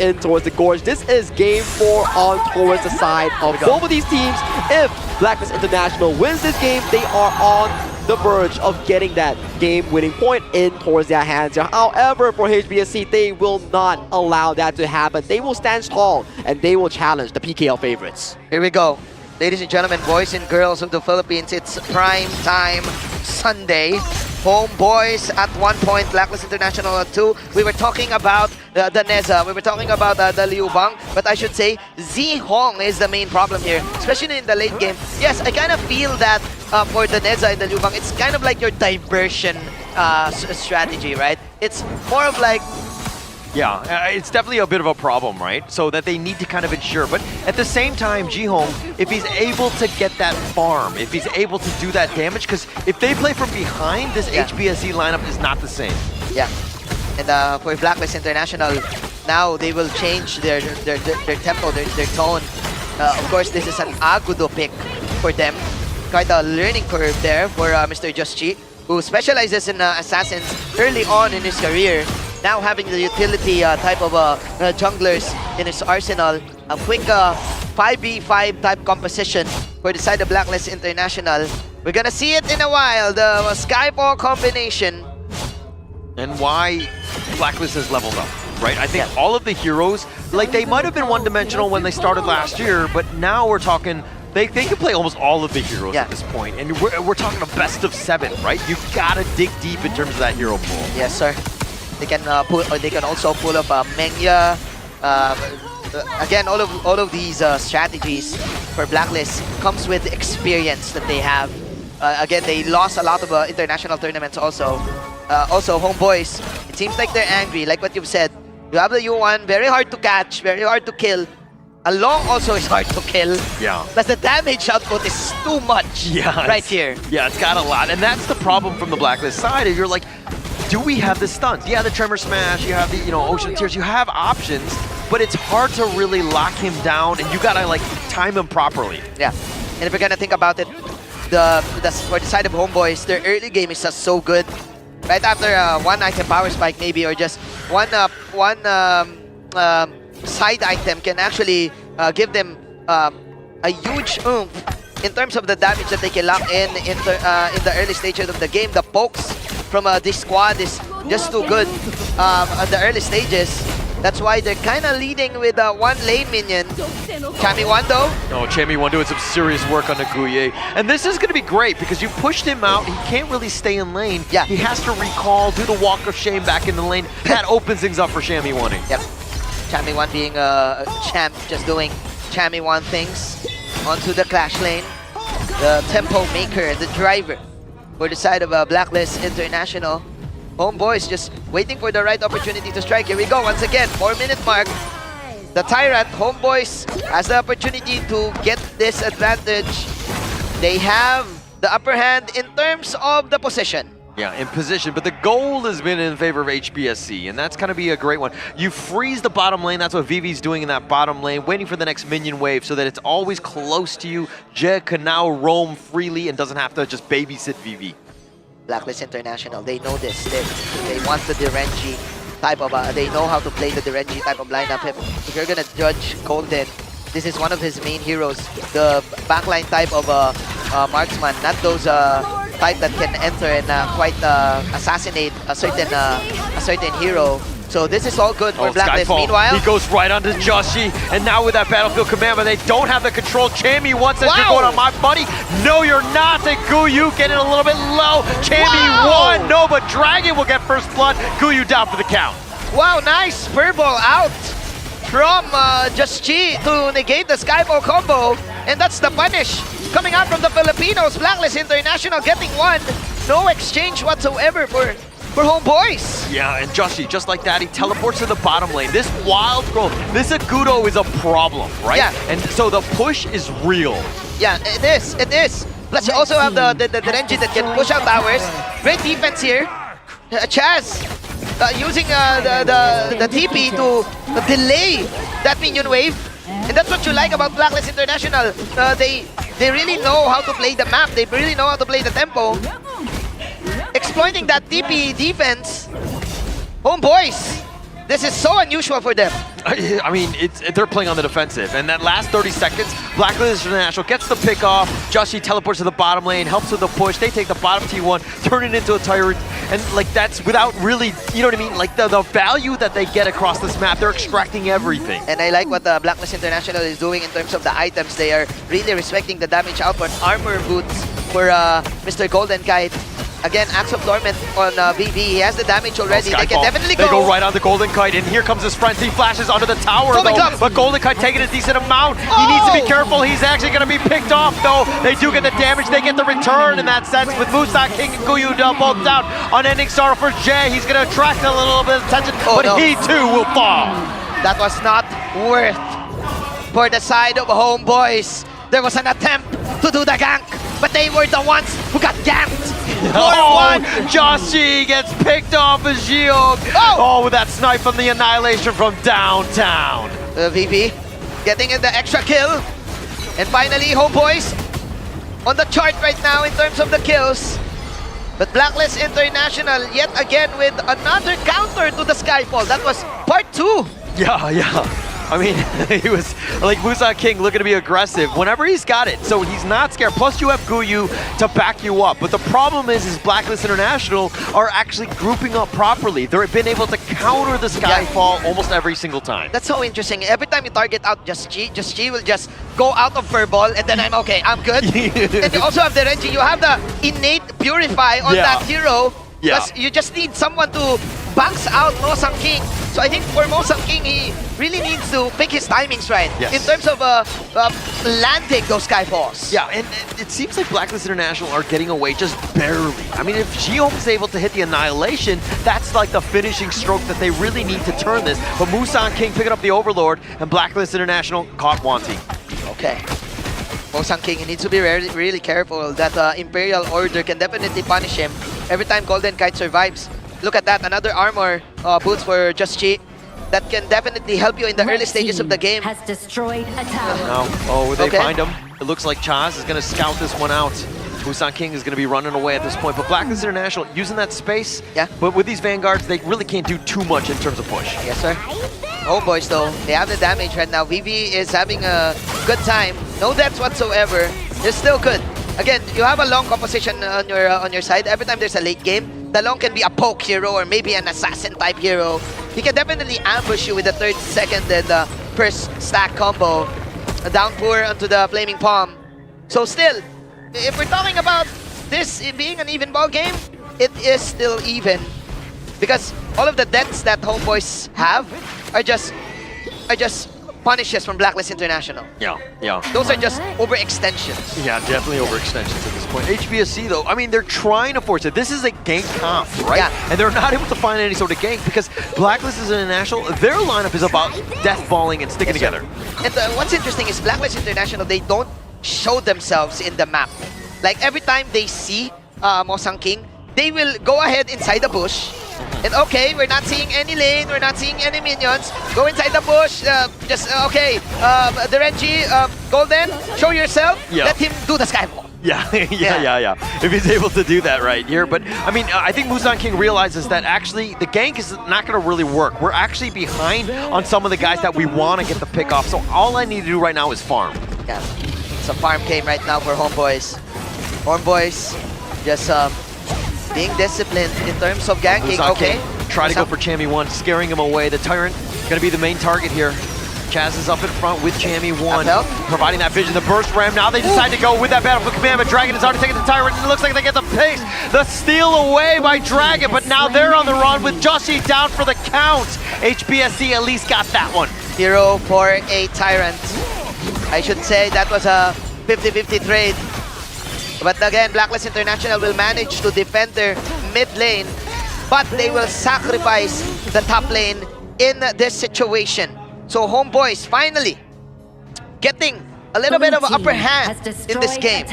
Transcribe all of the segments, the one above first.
in towards the Gorge. This is game 4 on towards the side of both of these teams. If Blacklist International wins this game, they are on the verge of getting that game-winning point in towards their hands. However, for HBSE, they will not allow that to happen. They will stand tall and they will challenge the PKL favorites. Here we go. Ladies and gentlemen, boys and girls of the Philippines, it's prime time Sunday. Homeboys at 1 point, Blacklist International at 2. We were talking about the Neza, we were talking about the Liu Bang, but I should say Z Hong is the main problem here, especially in the late game. Yes, I kind of feel that for the Neza and the Liu Bang, it's kind of like your diversion strategy, right? It's more of like, yeah, it's definitely a bit of a problem, right? So that they need to kind of ensure. But at the same time, Ji-hong, if he's able to get that farm, if he's able to do that damage, because if they play from behind, this HBSE lineup is not the same. Yeah, and for Blacklist International, now they will change their tempo, their tone. Of course, this is an Agudo pick for them. Quite a learning curve there for Mr. Just-Chi, who specializes in assassins early on in his career. Now having the utility type of junglers in his arsenal, a quick 5v5 type composition for the side of Blacklist International. We're gonna see it in a while, the Skyfall combination. And why Blacklist has leveled up, right? I think all of the heroes, like they might have been one-dimensional when they started last year, but now we're talking, they can play almost all of the heroes at this point. And we're talking a best of 7, right? You've gotta dig deep in terms of that hero pool. Yes, sir. They can they can also pull up Mengya. Again, all of these strategies for Blacklist comes with experience that they have. Again, they lost a lot of international tournaments also. Also, Homeboys, it seems like they're angry, like what you've said. You have the U1, very hard to catch, very hard to kill. Along also is hard to kill. Yeah. Plus the damage output is too much right here. Yeah, it's got a lot. And that's the problem from the Blacklist side. You're like, do we have the stuns? Yeah, the Tremor Smash, you have the, Ocean Tears, you have options, but it's hard to really lock him down and you gotta like time him properly. Yeah, and if you're gonna think about it, for the side of Homeboys, their early game is just so good. Right after one item power spike maybe, or just one side item can actually give them a huge oomph in terms of the damage that they can lock in the early stages of the game. The pokes from this squad is just too good at the early stages. That's why they're kind of leading with one lane minion. Chami Wando. Oh, Chami Wando did some serious work on the Guye. And this is going to be great because you pushed him out. He can't really stay in lane. Yeah. He has to recall, do the walk of shame back in the lane. That opens things up for Chami Wando. Yep. Chami Wan being a champ, just doing Chami Wan things onto the clash lane. The tempo maker, the driver for the side of Blacklist International. Homeboys just waiting for the right opportunity to strike. Here we go once again, 4-minute mark. The Tyrant, Homeboys, has the opportunity to get this advantage. They have the upper hand in terms of the position. Yeah, in position, but the gold has been in favor of HBSE, and that's going to be a great one. You freeze the bottom lane, that's what Vivi's doing in that bottom lane, waiting for the next minion wave so that it's always close to you. Je can now roam freely and doesn't have to just babysit Vivi. Blacklist International, they know this. They want the Derenji type of, they know how to play the Derenji type of lineup. If you're going to judge Golden, this is one of his main heroes. The backline type of marksman, not those type that can enter and quite assassinate a certain hero. So this is all good for Blacklist. Skyfall. Meanwhile, he goes right onto Joshi, and now with that Battlefield Command, but they don't have the control. Chami wants that you're going on my buddy. No, you're not. And Guyu getting a little bit low. Chami won. No, but Dragon will get first blood. Guyu down for the count. Wow, nice Furball out from Just-Chi to negate the Skyfall combo. And that's the punish coming out from the Filipinos. Blacklist International getting one. No exchange whatsoever for Homeboys. Yeah, and Joshi, just like that, he teleports to the bottom lane. This wild growth, this Agudo is a problem, right? Yeah. And so the push is real. Yeah, it is. Plus you also have the Renji that can push out towers. Great defense here. Chaz using the TP to delay that minion wave. And that's what you like about Blacklist International. They really know how to play the map. They really know how to play the tempo. Exploiting that TP defense. Homeboys This is so unusual for them. I mean, they're playing on the defensive, and that last 30 seconds, Blacklist International gets the pick off. Joshi teleports to the bottom lane, helps with the push. They take the bottom T1, turn it into a tyrant, and like that's without really, you know what I mean? Like the value that they get across this map, they're extracting everything. And I like what the Blacklist International is doing in terms of the items. They are really respecting the damage output. Armor boots for Mr. Golden Kite. Again, Axe of Torment on VV. He has the damage already. They can definitely go. They go right on the Golden Kite, and here comes his friend. He flashes onto the tower, though. But Golden Kite taking a decent amount. He needs to be careful. He's actually going to be picked off, though. They do get the damage. They get the return in that sense with Musa King and Guyu both down. Unending Sorrow for Jay. He's going to attract a little bit of attention, but he too will fall. That was not worth for the side of Homeboys. There was an attempt to do the gank, but they were the ones who got ganked. Joshi gets picked off as Jiyoung. Oh, with that snipe from the Annihilation from downtown. VV getting in the extra kill. And finally, Homeboys on the chart right now in terms of the kills. But Blacklist International yet again with another counter to the Skyfall. That was part 2. Yeah. I mean, he was like Musa King looking to be aggressive whenever he's got it. So he's not scared. Plus you have Guyu to back you up. But the problem is Blacklist International are actually grouping up properly. They've been able to counter the Skyfall almost every single time. That's so interesting. Every time you target out Just G will just go out of Furball and then I'm okay, I'm good. And you also have the Renji. You have the innate Purify on that hero. Plus you just need someone to bounce out Mosang King. So I think for Mosang King, he really needs to pick his timings right in terms of landing those Skyfalls. Yeah, and it seems like Blacklist International are getting away just barely. I mean, if Jiyoung is able to hit the Annihilation, that's like the finishing stroke that they really need to turn this. But Mosang King picking up the Overlord, and Blacklist International caught wanting. Okay. Mosang King, he needs to be really careful. That Imperial Order can definitely punish him every time Golden Kite survives. Look at that, another armor boots for Just Chi. That can definitely help you in the early stages of the game. Has destroyed a tower. Will they find him? It looks like Chaz is going to scout this one out. Musan King is going to be running away at this point. But Blacklist International using that space. But with these Vanguards, they really can't do too much in terms of push. Yes, sir. Homeboys, though, they have the damage right now. VV is having a good time. No deaths whatsoever. They're still good. Again, you have a long composition on your side. Every time there's a late game, the long can be a poke hero or maybe an assassin type hero. He can definitely ambush you with the 3rd, 2nd, and the first stack combo. A downpour onto the Flaming Palm. So still, if we're talking about this being an even ball game, it is still even. Because all of the deaths that Homeboys have are just punishes from Blacklist International. Yeah. Those are just overextensions. Yeah, definitely overextensions at this point. HBSE though, I mean, they're trying to force it. This is a gank comp, right? Yeah. And they're not able to find any sort of gank because Blacklist is International. Their lineup is about deathballing and sticking together. And what's interesting is Blacklist International, they don't show themselves in the map. Like every time they see Mosang King, they will go ahead inside the bush. And okay, we're not seeing any lane, we're not seeing any minions. Go inside the bush, the Renji, Golden, show yourself, let him do the Skywall. Yeah. If he's able to do that right here. But, I mean, I think Musan King realizes that actually the gank is not going to really work. We're actually behind on some of the guys that we want to get the pick off. So all I need to do right now is farm. Yeah, it's a farm game right now for Homeboys. Homeboys just being disciplined in terms of ganking. Try to go for Chammy 1, scaring him away. The Tyrant going to be the main target here. Chaz is up in front with Chammy 1, providing that vision. The burst ram. Now they decide to go with that Battlefield Command, but Dragon is already taking the Tyrant. It looks like they get the pace. The steal away by Dragon, but now they're on the run with Joshi down for the count. HBSE at least got that one. Hero for a Tyrant. I should say that was a 50-50 trade. But again, Blacklist International will manage to defend their mid lane, but they will sacrifice the top lane in this situation. So Homeboys finally getting a little bit of an upper hand in this game.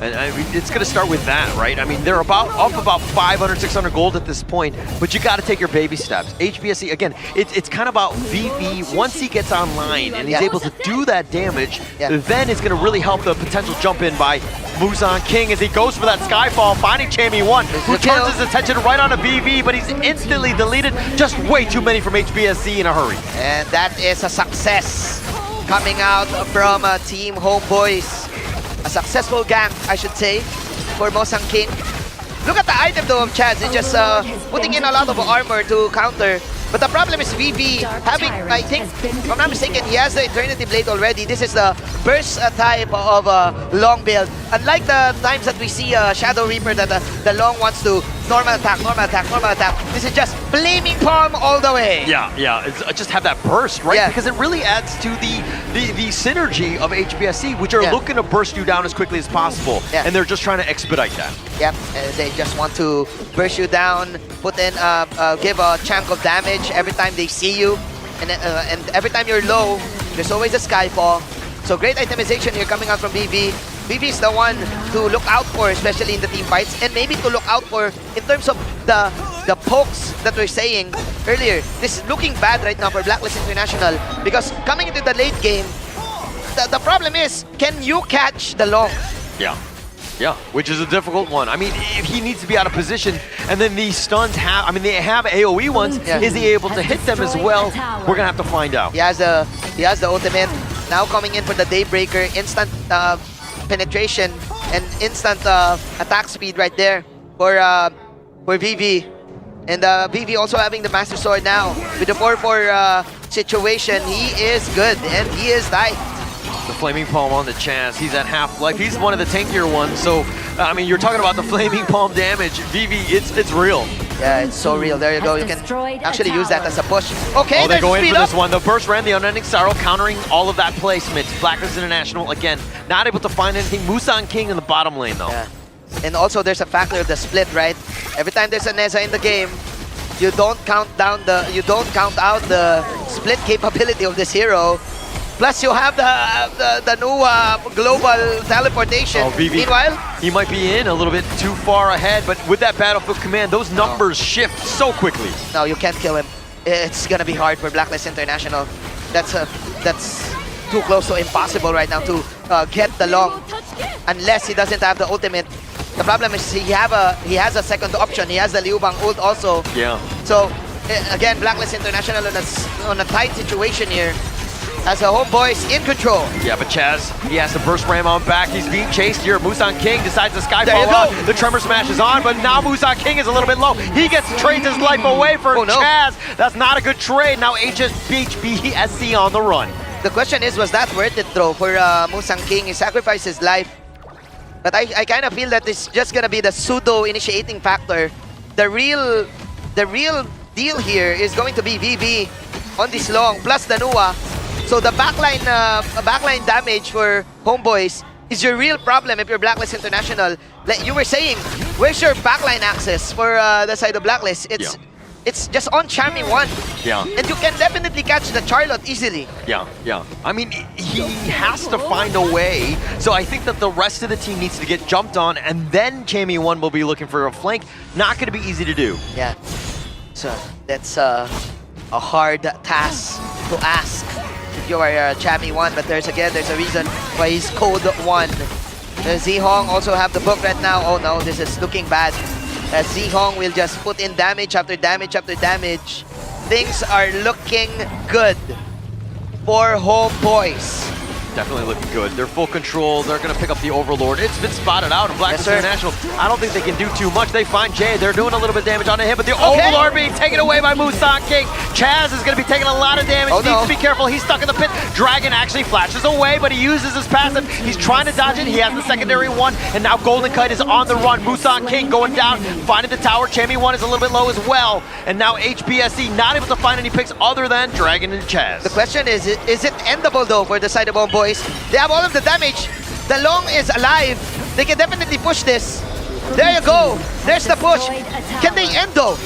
And I mean, it's going to start with that, right? I mean, they're up about 500, 600 gold at this point, but you got to take your baby steps. HBSE, again, it's kind of about VV. Once he gets online and he's able to do that damage, then it's going to really help the potential jump in by Muzan King as he goes for that Skyfall, finding TiMi, who turns his attention right on a VV, but he's instantly deleted. Just way too many from HBSE in a hurry. And that is a success coming out from Team Homeboys. A successful gank, I should say, for Muzan King. Look at the item though of Chaz. He's just putting in a lot of armor to counter. But the problem is VV having, I think, if I'm not mistaken, he has the Eternity Blade already. This is the burst type of long build. Unlike the times that we see Shadow Reaper that the long wants to normal attack, normal attack, normal attack. This is just Flaming Palm all the way. Yeah, it's, just have that burst, right? Because it really adds to the synergy of HBSE, which are looking to burst you down as quickly as possible. And they're just trying to expedite that. Yep, they just want to burst you down, put in, give a chunk of damage every time they see you, and every time you're low, there's always a Skyfall. So great itemization here coming out from VV. VV is the one to look out for, especially in the team fights, and maybe to look out for in terms of the pokes that we're saying earlier. This is looking bad right now for Blacklist International because coming into the late game, the problem is, can you catch the long? Yeah, which is a difficult one. I mean, if he needs to be out of position, and then these stuns have, I mean, they have AoE ones, is he able to hit them as well? We're gonna have to find out. He has the ultimate, now coming in for the Daybreaker, instant penetration, and instant attack speed right there for VV. And VV also having the Master Sword now. With the 4-4 situation, he is good, and he is tight. The Flaming Palm on the Chaz. He's at half life. He's one of the tankier ones. So, I mean, you're talking about the Flaming Palm damage. VV, it's real. Yeah, it's so real. There you go. You can actually use that as a push. Okay, they go in for this one. The burst ran the Unending Sorrow, countering all of that placement. Blacklist International, again, not able to find anything. Muzan King in the bottom lane, though. Yeah. And also, there's a factor of the split, right? Every time there's a Neza in the game, you don't count out the split capability of this hero. Plus, you have the new global teleportation. Oh, VV, meanwhile, he might be in a little bit too far ahead, but with that Battlefield Command, those numbers shift so quickly. No, you can't kill him. It's gonna be hard for Blacklist International. That's too close to impossible right now to get the long, unless he doesn't have the ultimate. The problem is he has a second option. He has the Liu Bang ult also. Yeah. So again, Blacklist International on a tight situation here. As a Homeboys in control. Yeah, but Chaz, he has to burst Ram on back. He's being chased here. Muzan King decides to Skyfall on. The Tremor Smash is on, but now Muzan King is a little bit low. He gets to trade his life away for Chaz. That's not a good trade. Now HBSE on the run. The question is, was that worth it though for Muzan King? He sacrificed his life. But I kind of feel that it's just gonna be the pseudo initiating factor. The real deal here is going to be VV on this long, plus the Nua. So the backline damage for Homeboys is your real problem if you're Blacklist International. Like you were saying, where's your backline access for the side of Blacklist? It's just on Charmy 1. Yeah. And you can definitely catch the Charlotte easily. Yeah. I mean, he has to find a way. So I think that the rest of the team needs to get jumped on, and then TiMi will be looking for a flank. Not going to be easy to do. Yeah. So that's a hard task to ask. You are Chammy 1, but there's a reason why he's code 1. Zhong also have the book right now. Oh no, this is looking bad. Zhong will just put in damage after damage after damage. Things are looking good for Homeboys. Definitely looking good. They're full control. They're going to pick up the Overlord. It's been spotted out in Blacklist International. I don't think they can do too much. They find Jay. They're doing a little bit of damage on him, but the Overlord being taken away by Muzan King. Chaz is going to be taking a lot of damage. Needs to be careful. He's stuck in the pit. Dragon actually flashes away, but he uses his passive. He's trying to dodge it. He has the secondary one, and now Golden Kite is on the run. Muzan King going down, finding the tower. TiMi is a little bit low as well, and now HBSE not able to find any picks other than Dragon and Chaz. The question is it endable though for the side of Homeboys? They have all of the damage. The long is alive. They can definitely push this. There you go. There's the push. Can they end though?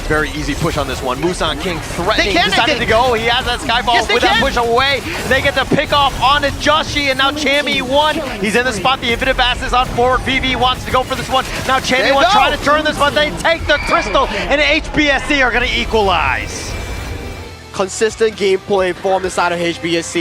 very easy push on this one. Musan King threatening, can, decided to go. He has that Skyfall Yes, they with that can. push away. They get the pick off onto Joshi, and now Chammy won. He's in the spot. The Infinite Bass is on forward. VV wants to go for this one. Now There Chammy you one go. trying to turn this, but they take the Crystal, and HBSE are going to equalize. Consistent gameplay from the side of HBSE.